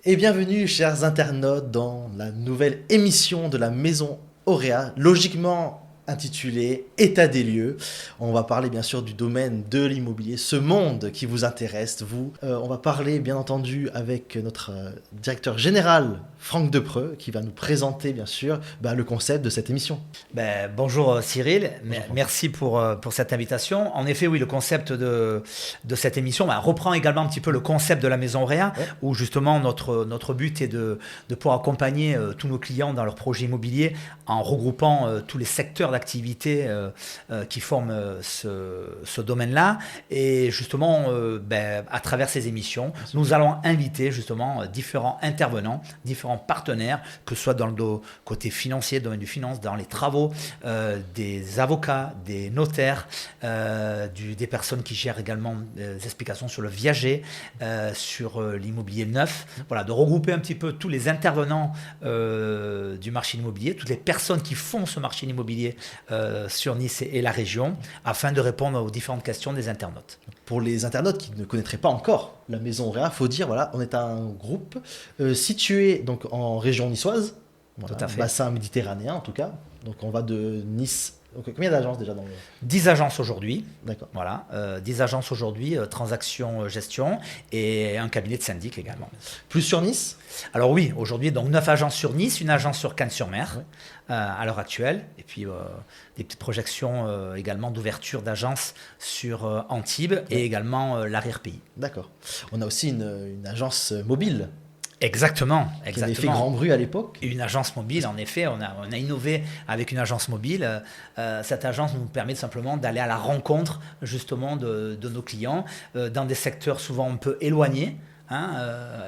Et bienvenue, chers internautes, dans la nouvelle émission de la Maison Auréa, logiquement intitulée État des lieux. On va parler bien sûr du domaine de l'immobilier, ce monde qui vous intéresse, vous. On va parler bien entendu avec notre directeur général, Franck Depreux, qui va nous présenter bien sûr le concept de cette émission. Bonjour Cyril, Bonjour. Merci pour cette invitation. En effet, oui, le concept de cette émission reprend également un petit peu le concept de la Maison Auréa, Ouais. où justement notre but est de pouvoir accompagner tous nos clients dans leurs projets immobiliers en regroupant tous les secteurs d'activité qui forment ce domaine-là. Et justement, à travers ces émissions, nous allons inviter justement différents intervenants, différents partenaires, que ce soit dans le côté financier, domaine du finance, dans les travaux, des avocats, des notaires, des personnes qui gèrent également des explications sur le viager, sur l'immobilier neuf. Voilà, de regrouper un petit peu tous les intervenants du marché immobilier, toutes les personnes qui font ce marché immobilier sur Nice et la région, afin de répondre aux différentes questions des internautes. Pour les internautes qui ne connaîtraient pas encore la Maison Auréa, faut dire voilà, on est un groupe situé donc en région niçoise, voilà, Tout à fait. bassin méditerranéen en tout cas. Donc on va de Nice. Donc, combien d'agences déjà dans le... 10 agences aujourd'hui, D'accord. voilà, 10 agences aujourd'hui, transactions, gestion, et un cabinet de syndic également. Plus sur Nice. Alors oui, aujourd'hui, donc 9 agences sur Nice, une agence sur Cannes-sur-Mer, Ouais. à l'heure actuelle, et puis des petites projections également d'ouverture d'agences sur Antibes et également l'arrière-pays. D'accord. On a aussi une agence mobile Exactement, qui avait fait grand bruit à l'époque. Une agence mobile, en effet, on a innové avec une agence mobile. Cette agence nous permet simplement d'aller à la rencontre justement de nos clients dans des secteurs souvent un peu éloignés,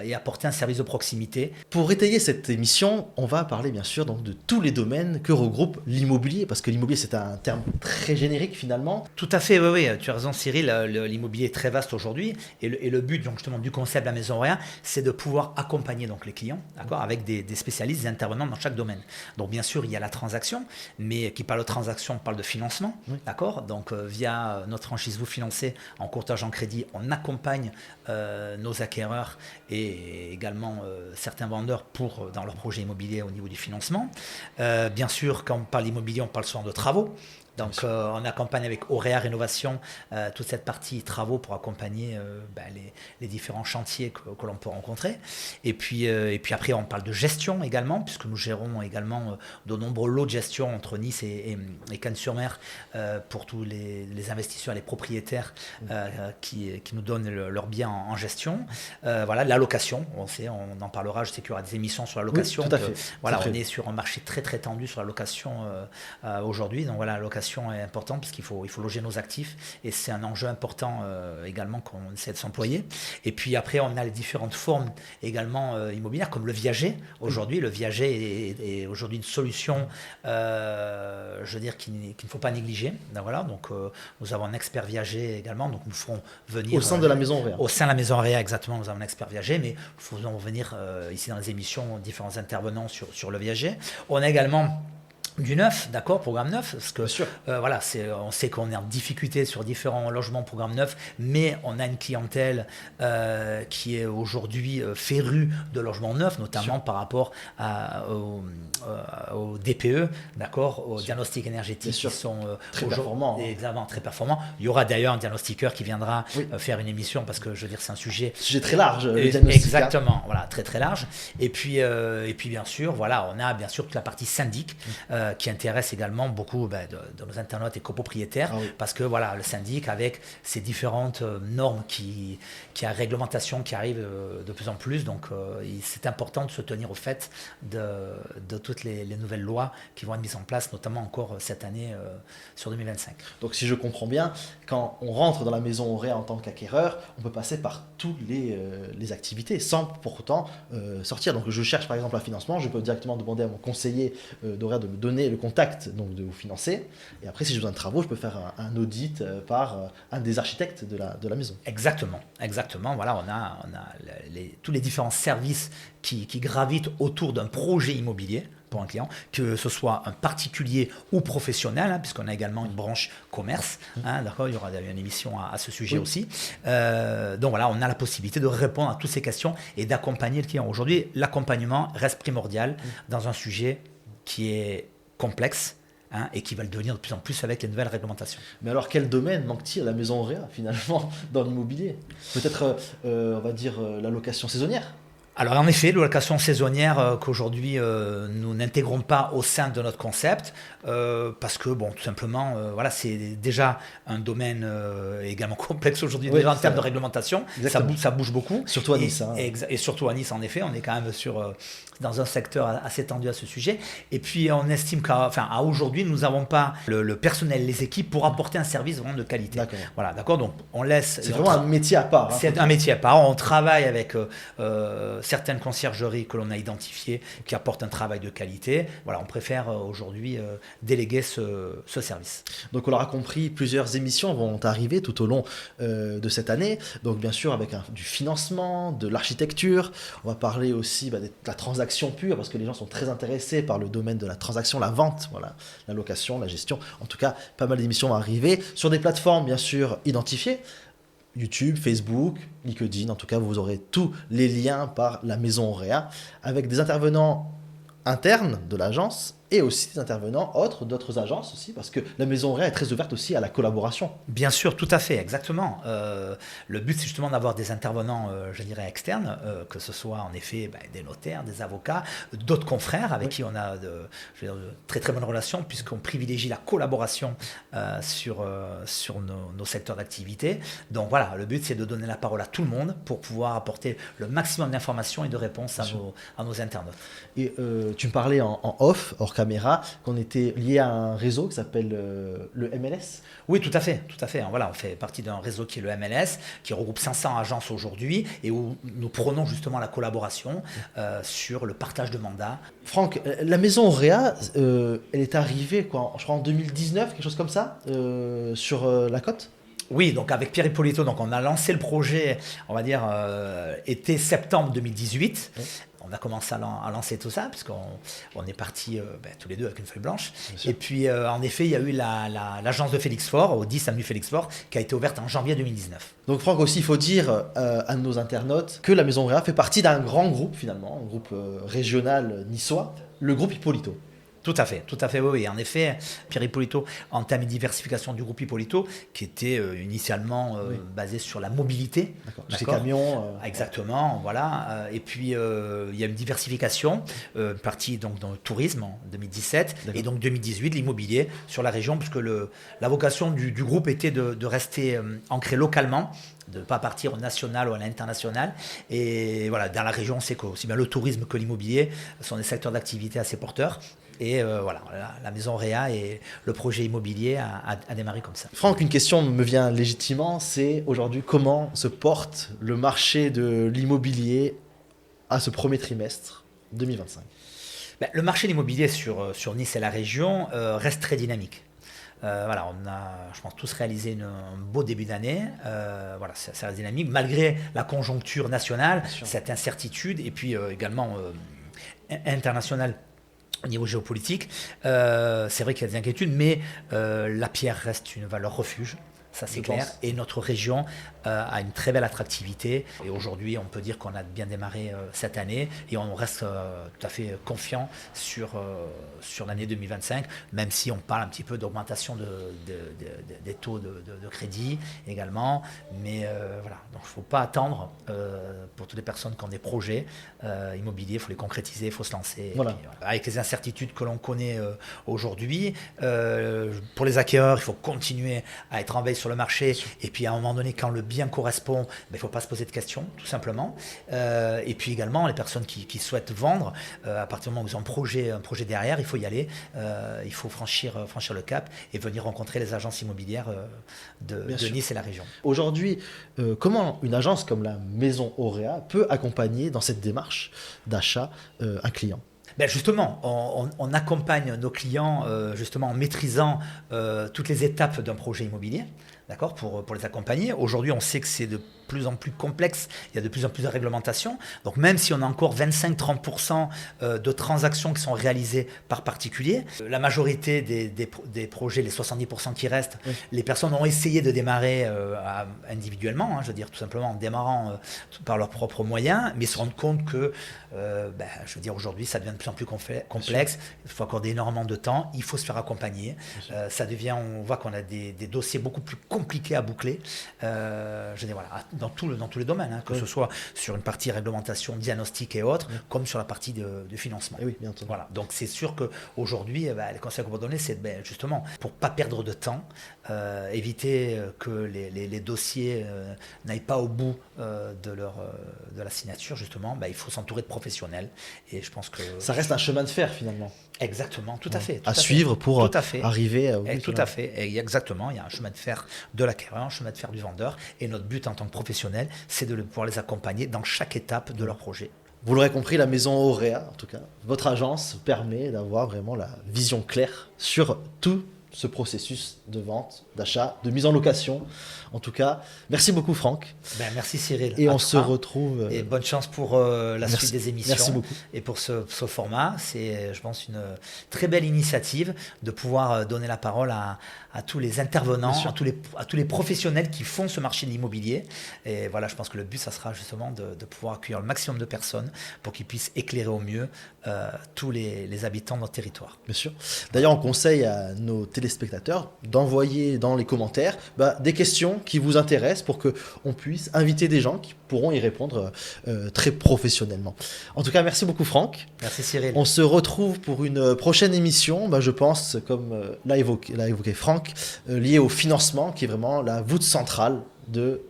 et apporter un service de proximité. Pour étayer cette émission, on va parler bien sûr donc de tous les domaines que regroupe l'immobilier, parce que l'immobilier c'est un terme très générique finalement. Tout à fait, oui, tu as raison Cyril, l'immobilier est très vaste aujourd'hui et le but donc, justement du concept de la Maison Auréa, c'est de pouvoir accompagner donc, les clients, d'accord, avec des spécialistes, des intervenants dans chaque domaine. Donc bien sûr, il y a la transaction, mais qui parle de transaction, parle de financement, Oui. d'accord. Donc via notre franchise Vous Financez, en courtage en crédit, on accompagne nos acquéreurs et également certains vendeurs dans leurs projets immobiliers au niveau du financement. Bien sûr, quand on parle immobilier, on parle souvent de travaux. Donc, on accompagne avec Auréa Rénovation toute cette partie travaux pour accompagner les différents chantiers que l'on peut rencontrer. Et puis après, on parle de gestion également, puisque nous gérons également de nombreux lots de gestion entre Nice et Cannes-sur-Mer pour tous les investisseurs et les propriétaires qui nous donnent leurs biens en gestion. Voilà, la location, on en parlera, je sais qu'il y aura des émissions sur la location. Oui, tout à fait. Voilà, C'est on très... est sur un marché très très tendu sur la location aujourd'hui. Donc voilà, la location est importante puisqu'il faut loger nos actifs et c'est un enjeu important également qu'on essaie de s'employer. Et puis après, on a les différentes formes également immobilières comme le viager. Aujourd'hui, le viager est aujourd'hui une solution, je veux dire, qu'il ne faut pas négliger. Donc, voilà, donc nous avons un expert viager également, donc nous ferons venir... Au sein de la Maison Auréa. Au sein de la Maison Auréa, exactement, nous avons un expert viager, mais nous faisons venir ici dans les émissions différents intervenants sur le viager. On a également du neuf, d'accord, programme neuf, parce que voilà, on sait qu'on est en difficulté sur différents logements programme neuf, mais on a une clientèle qui est aujourd'hui férue de logements neufs, notamment par rapport au DPE, d'accord, aux diagnostics énergétiques qui sont très performants. Exactement, très performants. Il y aura d'ailleurs un diagnostiqueur qui viendra faire une émission parce que je veux dire c'est un sujet très large. Le diagnostic, exactement, voilà, très très large. Et puis bien sûr, voilà, on a bien sûr toute la partie syndic. Qui intéresse également beaucoup de nos internautes et copropriétaires, parce que voilà, le syndic avec ces différentes normes réglementation qui arrivent de plus en plus, donc c'est important de se tenir au fait de toutes les nouvelles lois qui vont être mises en place, notamment encore cette année sur 2025. Donc si je comprends bien, quand on rentre dans la Maison Auréa en tant qu'acquéreur, on peut passer par toutes les activités sans pour autant sortir. Donc je cherche par exemple un financement, je peux directement demander à mon conseiller d'Auréa de me donner le contact donc, de Vous Financer. Et après, si j'ai besoin de travaux, je peux faire un audit par un des architectes de la maison. Exactement. Voilà, on a tous les différents services qui gravitent autour d'un projet immobilier. pour un client, que ce soit un particulier ou professionnel, puisqu'on a également une branche commerce. D'accord, il y aura une émission à ce sujet aussi. Donc voilà, on a la possibilité de répondre à toutes ces questions et d'accompagner le client. Aujourd'hui, l'accompagnement reste primordial dans un sujet qui est complexe, et qui va le devenir de plus en plus avec les nouvelles réglementations. Mais alors, quel domaine manque-t-il à la maison Auréa, finalement, dans l'immobilier? Peut-être, on va dire, la location saisonnière? Alors en effet, la location saisonnière qu'aujourd'hui nous n'intégrons pas au sein de notre concept parce que tout simplement voilà, c'est déjà un domaine également complexe aujourd'hui déjà en termes de réglementation. Ça bouge beaucoup. Surtout à Nice. Et surtout à Nice en effet, on est quand même dans un secteur assez tendu à ce sujet. Et puis on estime qu'à aujourd'hui nous n'avons pas le personnel, les équipes pour apporter un service vraiment de qualité. D'accord. Voilà, d'accord. Donc on laisse. C'est vraiment un métier à part. C'est un métier à part. On travaille avec certaines conciergeries que l'on a identifiées qui apportent un travail de qualité. Voilà, on préfère aujourd'hui déléguer ce service. Donc on l'aura compris, plusieurs émissions vont arriver tout au long de cette année. Donc bien sûr avec du financement, de l'architecture. On va parler aussi de la transaction pure parce que les gens sont très intéressés par le domaine de la transaction, la vente, voilà, la location, la gestion. En tout cas, pas mal d'émissions vont arriver sur des plateformes bien sûr identifiées. YouTube, Facebook, LinkedIn, en tout cas, vous aurez tous les liens par la maison Auréa avec des intervenants internes de l'agence et aussi des intervenants d'autres agences aussi, parce que la maison Auréa est très ouverte aussi à la collaboration. Bien sûr, tout à fait, exactement. Le but, c'est justement d'avoir des intervenants, je dirais, externes, que ce soit en effet des notaires, des avocats, d'autres confrères avec qui on a de très très bonnes relations, puisqu'on privilégie la collaboration sur nos secteurs d'activité. Donc voilà, le but, c'est de donner la parole à tout le monde pour pouvoir apporter le maximum d'informations et de réponses à nos internautes. Et tu me parlais en off, hors caméra, qu'on était lié à un réseau qui s'appelle le MLS. Oui, tout à fait, tout à fait. Voilà, on fait partie d'un réseau qui est le MLS, qui regroupe 500 agences aujourd'hui et où nous prônons justement la collaboration sur le partage de mandats. Franck, la maison Auréa, elle est arrivée je crois en 2019, quelque chose comme ça, sur la côte. Oui, donc avec Pierre Ippolito, donc on a lancé le projet, on va dire, été-septembre 2018. Oui. On a commencé à lancer tout ça, puisqu'on est partis tous les deux avec une feuille blanche. Et puis, en effet, il y a eu l'agence de Félix Faure, au 10 avenue Félix Faure, qui a été ouverte en janvier 2019. Donc, Franck, aussi, il faut dire à nos internautes que la Maison Auréa fait partie d'un grand groupe, finalement, un groupe régional niçois, le groupe Ippolito. Tout à fait, oui. En effet, Pierre Ippolito entame une diversification du groupe Ippolito qui était initialement basé sur la mobilité. D'accord. Ces camions. Exactement, voilà. Et puis, il y a une diversification, partie donc, dans le tourisme en 2017 et donc 2018, l'immobilier sur la région, puisque la vocation du groupe était de rester ancré localement, de ne pas partir au national ou à l'international. Et voilà, dans la région, on sait qu'aussi bien le tourisme que l'immobilier sont des secteurs d'activité assez porteurs. Et voilà, la maison Auréa et le projet immobilier a démarré comme ça. Franck, une question me vient légitimement, c'est aujourd'hui comment se porte le marché de l'immobilier à ce premier trimestre 2025 ? Le marché de l'immobilier sur Nice et la région reste très dynamique. Voilà, on a, je pense, tous réalisé un beau début d'année. Voilà, ça reste dynamique, malgré la conjoncture nationale, cette incertitude, et puis également internationale. Au niveau géopolitique, c'est vrai qu'il y a des inquiétudes, mais la pierre reste une valeur refuge, ça c'est clair. Et notre région a une très belle attractivité. Et aujourd'hui, on peut dire qu'on a bien démarré cette année et on reste tout à fait confiant sur l'année 2025, même si on parle un petit peu d'augmentation des taux de crédit également. Mais voilà, donc il ne faut pas attendre pour toutes les personnes qui ont des projets immobiliers, il faut les concrétiser, il faut se lancer. Voilà. Et puis, avec les incertitudes que l'on connaît aujourd'hui, pour les acquéreurs, il faut continuer à être en veille sur le marché. Et puis à un moment donné, quand le bien correspond, il ne faut pas se poser de questions, tout simplement. Et puis également, les personnes qui souhaitent vendre, à partir du moment où ils ont un projet derrière, il faut y aller, il faut franchir le cap et venir rencontrer les agences immobilières de Nice et la région. Aujourd'hui, comment une agence comme la Maison Auréa peut accompagner dans cette démarche d'achat un client ? Justement, on accompagne nos clients justement en maîtrisant toutes les étapes d'un projet immobilier, d'accord, pour les accompagner. Aujourd'hui, on sait que c'est de plus en plus complexe, il y a de plus en plus de réglementations. Donc même si on a encore 25-30% de transactions qui sont réalisées par particulier, la majorité des projets, les 70% qui restent, oui, les personnes ont essayé de démarrer individuellement, je veux dire tout simplement en démarrant par leurs propres moyens, mais se rendent compte que je veux dire aujourd'hui ça devient de plus en plus complexe, il faut accorder énormément de temps, il faut se faire accompagner, on voit qu'on a des dossiers beaucoup plus compliqués à boucler, je veux dire, voilà, dans tous les domaines, que ce soit sur une partie réglementation, diagnostic et autres, comme sur la partie de financement. Et oui, bien entendu. Voilà. Donc c'est sûr qu'aujourd'hui, les conseils qu'on peut donner, c'est justement pour ne pas perdre de temps, éviter que les dossiers n'aillent pas au bout de la signature, justement, il faut s'entourer de professionnels. Et je pense que ça reste un chemin de fer finalement. Exactement, tout à fait. À suivre pour arriver au but. Tout à fait, et exactement. Il y a un chemin de fer de l'acquéreur, un chemin de fer du vendeur. Et notre but en tant que professionnel, c'est de pouvoir les accompagner dans chaque étape de leur projet. Vous l'aurez compris, la maison Auréa, en tout cas, votre agence permet d'avoir vraiment la vision claire sur tout ce processus de vente, d'achat, de mise en location. En tout cas, merci beaucoup Franck. Merci Cyril. Et on se retrouve. Et bonne chance pour la suite des émissions. Merci beaucoup. Et pour ce format, c'est, je pense, une très belle initiative de pouvoir donner la parole à tous les intervenants, à tous les professionnels qui font ce marché de l'immobilier. Et voilà, je pense que le but, ça sera justement de pouvoir accueillir le maximum de personnes pour qu'ils puissent éclairer au mieux tous les habitants de notre territoire. Bien sûr. D'ailleurs, on conseille à nos téléspectateurs d'envoyer dans les commentaires des questions qui vous intéressent pour qu'on puisse inviter des gens qui pourront y répondre très professionnellement. En tout cas, merci beaucoup Franck. Merci Cyril. On se retrouve pour une prochaine émission, je pense, comme l'a évoqué Franck, liée au financement, qui est vraiment la voûte centrale de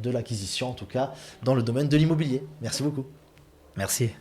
l'acquisition, en tout cas, dans le domaine de l'immobilier. Merci beaucoup. Merci.